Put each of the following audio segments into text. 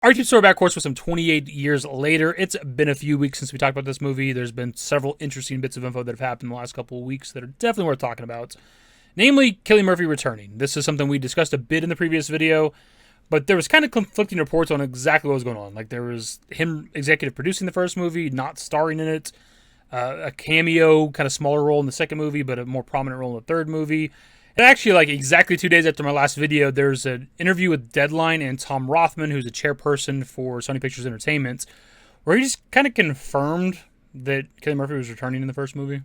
Our YouTube story back, of course, with some 28 years later. It's been a few weeks since we talked about this movie. There's been several interesting bits of info that have happened in the last couple of weeks that are definitely worth talking about. Namely, Cillian Murphy returning. This is something we discussed a bit in the previous video, but there was kind of conflicting reports on exactly what was going on. Like, there was him executive producing the first movie, not starring in it, a cameo, kind of smaller role in the second movie, but a more prominent role in the third movie. And actually, like exactly 2 days after my last video, there's an interview with Deadline and Tom Rothman, who's a chairperson for Sony Pictures Entertainment, where he just kind of confirmed that Cillian Murphy was returning in the first movie.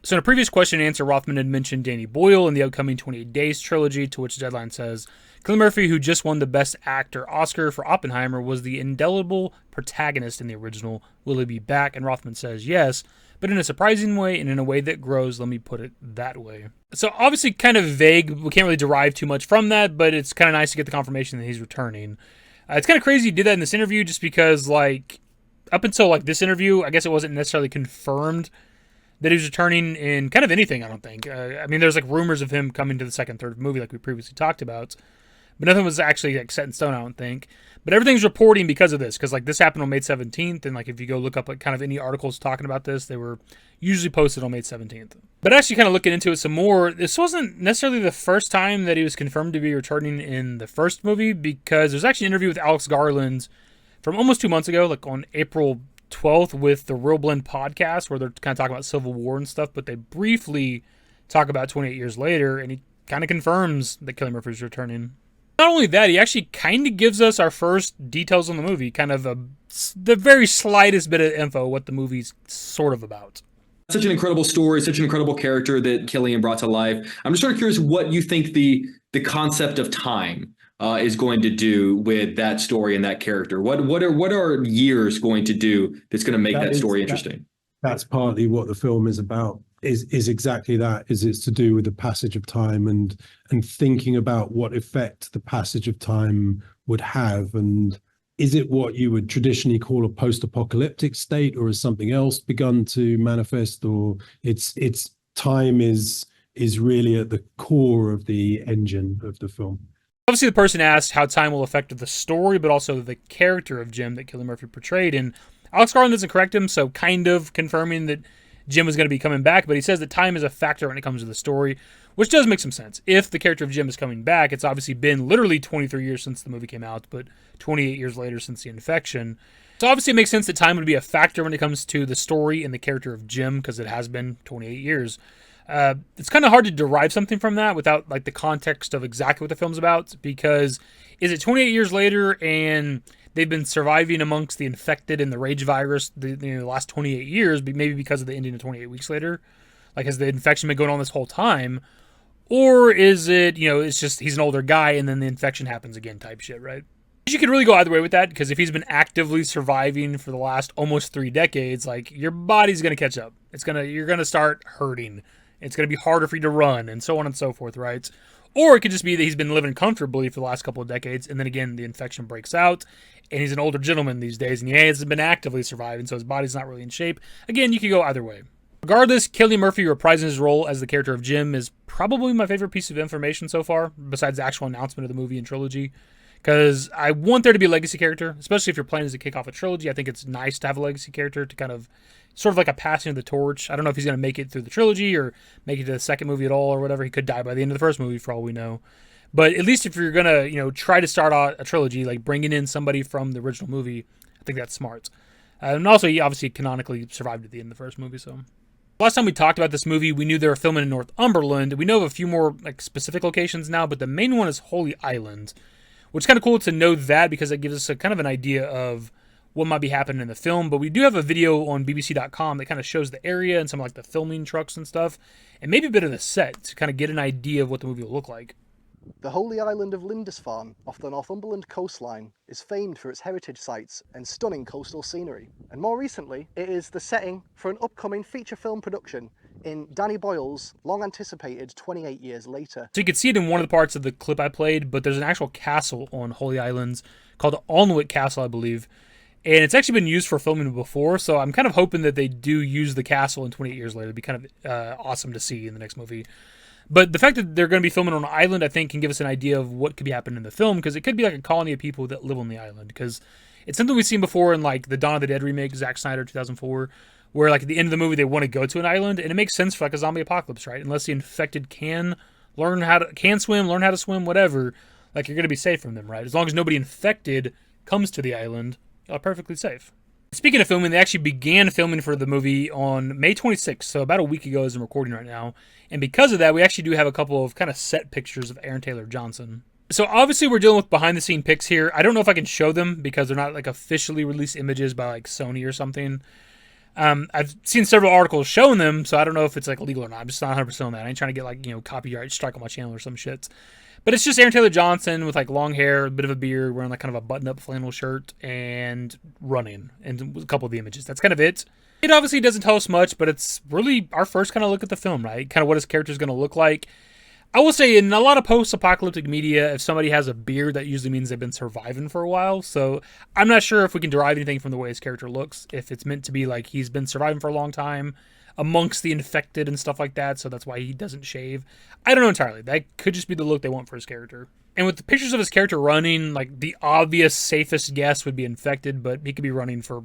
So in a previous question and answer, Rothman had mentioned Danny Boyle in the upcoming 28 Days trilogy, to which Deadline says, Cillian Murphy, who just won the Best Actor Oscar for Oppenheimer, was the indelible protagonist in the original. Will he be back? And Rothman says yes, but in a surprising way and in a way that grows, let me put it that way. So obviously kind of vague. We can't really derive too much from that, but it's kind of nice to get the confirmation that he's returning. It's kind of crazy he did that in this interview just because, like, up until like this interview, I guess it wasn't necessarily confirmed that he was returning in kind of anything, I don't think. I mean, there's like rumors of him coming to the second, third movie like we previously talked about, but nothing was actually like set in stone, I don't think. But everything's reporting because of this, because like this happened on May 17th, and like if you go look up like kind of any articles talking about this, they were usually posted on May 17th. But actually kind of looking into it some more, this wasn't necessarily the first time that he was confirmed to be returning in the first movie, because there's actually an interview with Alex Garland from almost 2 months ago, like on April 12th with the Real Blend podcast, where they're kind of talking about Civil War and stuff, but they briefly talk about 28 years later, and he kind of confirms that Cillian Murphy is returning. Not only that, he actually kind of gives us our first details on the movie, kind of the very slightest bit of info what the movie's sort of about. Such an incredible story, such an incredible character that Cillian brought to life. I'm just sort of curious what you think the concept of time is going to do with that story and that character. What are years going to do that's going to make that story interesting? That's partly what the film is about. Is exactly that. It's to do with the passage of time and thinking about what effect the passage of time would have, and is it what you would traditionally call a post-apocalyptic state, or has something else begun to manifest, or it's time is really at the core of the engine of the film. Obviously, the person asked how time will affect the story, but also the character of Jim that Cillian Murphy portrayed, and Alex Garland doesn't correct him, so kind of confirming that Jim was going to be coming back, but he says that time is a factor when it comes to the story, which does make some sense. If the character of Jim is coming back, it's obviously been literally 23 years since the movie came out, but 28 years later since the infection. So obviously it makes sense that time would be a factor when it comes to the story and the character of Jim, because it has been 28 years. It's kind of hard to derive something from that without like the context of exactly what the film's about, because is it 28 years later and they've been surviving amongst the infected and the rage virus the last 28 years, maybe because of the ending of 28 weeks later? Like, has the infection been going on this whole time? Or is it, it's just he's an older guy and then the infection happens again type shit, right? You could really go either way with that, because if he's been actively surviving for the last almost 3 decades, like, your body's going to catch up. You're going to start hurting. It's going to be harder for you to run, and so on and so forth, right? Or it could just be that he's been living comfortably for the last couple of decades, and then again, the infection breaks out, and he's an older gentleman these days, and he hasn't been actively surviving, so his body's not really in shape. Again, you could go either way. Regardless, Cillian Murphy reprising his role as the character of Jim is probably my favorite piece of information so far, besides the actual announcement of the movie and trilogy, because I want there to be a legacy character, especially if you're planning to kick off a trilogy. I think it's nice to have a legacy character to kind of sort of like a passing of the torch. I don't know if he's going to make it through the trilogy or make it to the second movie at all or whatever. He could die by the end of the first movie for all we know. But at least if you're going to, try to start out a trilogy, like bringing in somebody from the original movie, I think that's smart. And also, he obviously canonically survived at the end of the first movie. So last time we talked about this movie, we knew they were filming in Northumberland. We know of a few more like specific locations now, but the main one is Holy Island, which is kind of cool to know that, because it gives us a kind of an idea of what might be happening in the film. But we do have a video on BBC.com that kind of shows the area and some like the filming trucks and stuff, and maybe a bit of the set to kind of get an idea of what the movie will look like. The holy island of Lindisfarne, off the Northumberland coastline, is famed for its heritage sites and stunning coastal scenery. And more recently, it is the setting for an upcoming feature film production in Danny Boyle's long-anticipated 28 Years Later. So you can see it in one of the parts of the clip I played, but there's an actual castle on Holy Islands called Alnwick Castle, I believe. And it's actually been used for filming before, so I'm kind of hoping that they do use the castle in 28 Years Later. It'd be kind of awesome to see in the next movie. But the fact that they're going to be filming on an island, I think, can give us an idea of what could be happening in the film, because it could be like a colony of people that live on the island. Because it's something we've seen before in like the Dawn of the Dead remake, Zack Snyder 2004, where like at the end of the movie they want to go to an island, and it makes sense for like a zombie apocalypse, right? Unless the infected can swim, learn how to swim, whatever, like you're going to be safe from them, right? As long as nobody infected comes to the island, you're perfectly safe. Speaking of filming, they actually began filming for the movie on May 26th, so about a week ago as I'm recording right now. And because of that, we actually do have a couple of kind of set pictures of Aaron Taylor Johnson. So obviously we're dealing with behind the scene pics here. I don't know if I can show them because they're not like officially released images by like Sony or something. I've seen several articles showing them, so I don't know if it's like legal or not. I'm just not 100% on that. I ain't trying to get like, copyright strike on my channel or some shit. But it's just Aaron Taylor Johnson with like long hair, a bit of a beard, wearing like kind of a button-up flannel shirt, and running. And a couple of the images. That's kind of it. It obviously doesn't tell us much, but it's really our first kind of look at the film, right? Kind of what his character is going to look like. I will say in a lot of post-apocalyptic media, if somebody has a beard, that usually means they've been surviving for a while. So I'm not sure if we can derive anything from the way his character looks. If it's meant to be like he's been surviving for a long time amongst the infected and stuff like that, so that's why he doesn't shave. I don't know entirely. That could just be the look they want for his character. And with the pictures of his character running, like the obvious safest guess would be infected, but he could be running for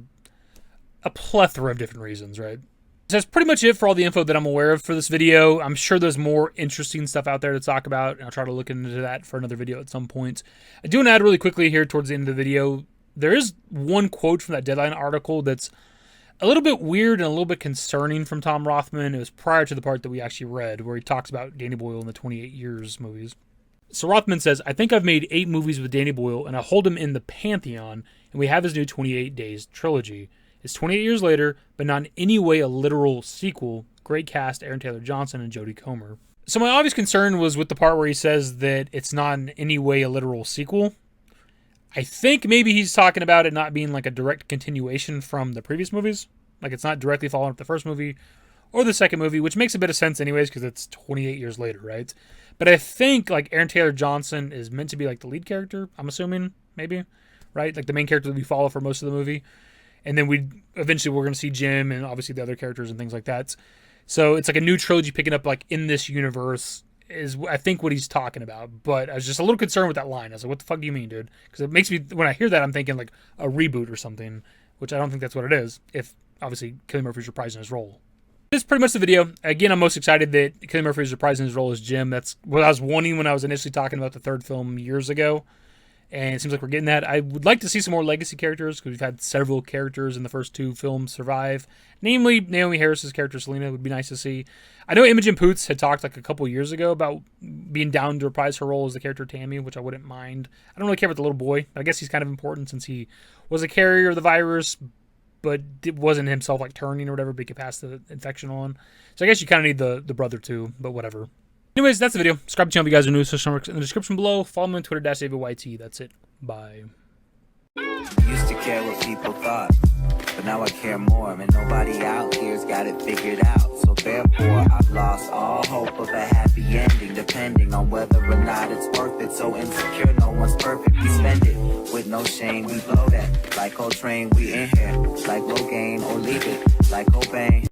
a plethora of different reasons, right? So that's pretty much it for all the info that I'm aware of for this video. I'm sure there's more interesting stuff out there to talk about, and I'll try to look into that for another video at some point. I do want to add really quickly here towards the end of the video, there is one quote from that Deadline article that's a little bit weird and a little bit concerning from Tom Rothman. It was prior to the part that we actually read, where he talks about Danny Boyle in the 28 Years movies. So Rothman says, I think I've made 8 movies with Danny Boyle, and I hold him in the pantheon, and we have his new 28 Days trilogy. It's 28 years later, but not in any way a literal sequel. Great cast, Aaron Taylor Johnson and Jodie Comer. So my obvious concern was with the part where he says that it's not in any way a literal sequel. I think maybe he's talking about it not being like a direct continuation from the previous movies. Like it's not directly following up the first movie or the second movie, which makes a bit of sense anyways because it's 28 years later, right? But I think like Aaron Taylor Johnson is meant to be like the lead character, I'm assuming, maybe, right? Like the main character that we follow for most of the movie. And then we're going to see Jim and obviously the other characters and things like that. So it's like a new trilogy picking up like in this universe is I think what he's talking about. But I was just a little concerned with that line. I was like, what the fuck do you mean, dude? Because it makes me, when I hear that, I'm thinking like a reboot or something, which I don't think that's what it is. If obviously Cillian Murphy's reprising his role. This is pretty much the video. Again, I'm most excited that Cillian Murphy is reprising his role as Jim. That's what I was wanting when I was initially talking about the third film years ago. And it seems like we're getting that. I would like to see some more legacy characters because we've had several characters in the first 2 films survive. Namely, Naomi Harris's character Selena would be nice to see. I know Imogen Poots had talked like a couple years ago about being down to reprise her role as the character Tammy, which I wouldn't mind. I don't really care about the little boy. I guess he's kind of important since he was a carrier of the virus, but it wasn't himself like turning or whatever, but he could pass the infection on. So I guess you kind of need the brother too, but whatever. Anyways, that's the video. Subscribe to the channel if you guys are new. Social networks in the description below. Follow me on Twitter, @DavidYT. That's it. Bye. Used to care what people thought, but now I care more. And nobody out here's got it figured out. So therefore, I've lost all hope of a happy ending, depending on whether or not it's worth it. So insecure, no one's perfect. We spend it with no shame. We blow that like Coltrane. We in here like Rogaine or leave it like Cobain.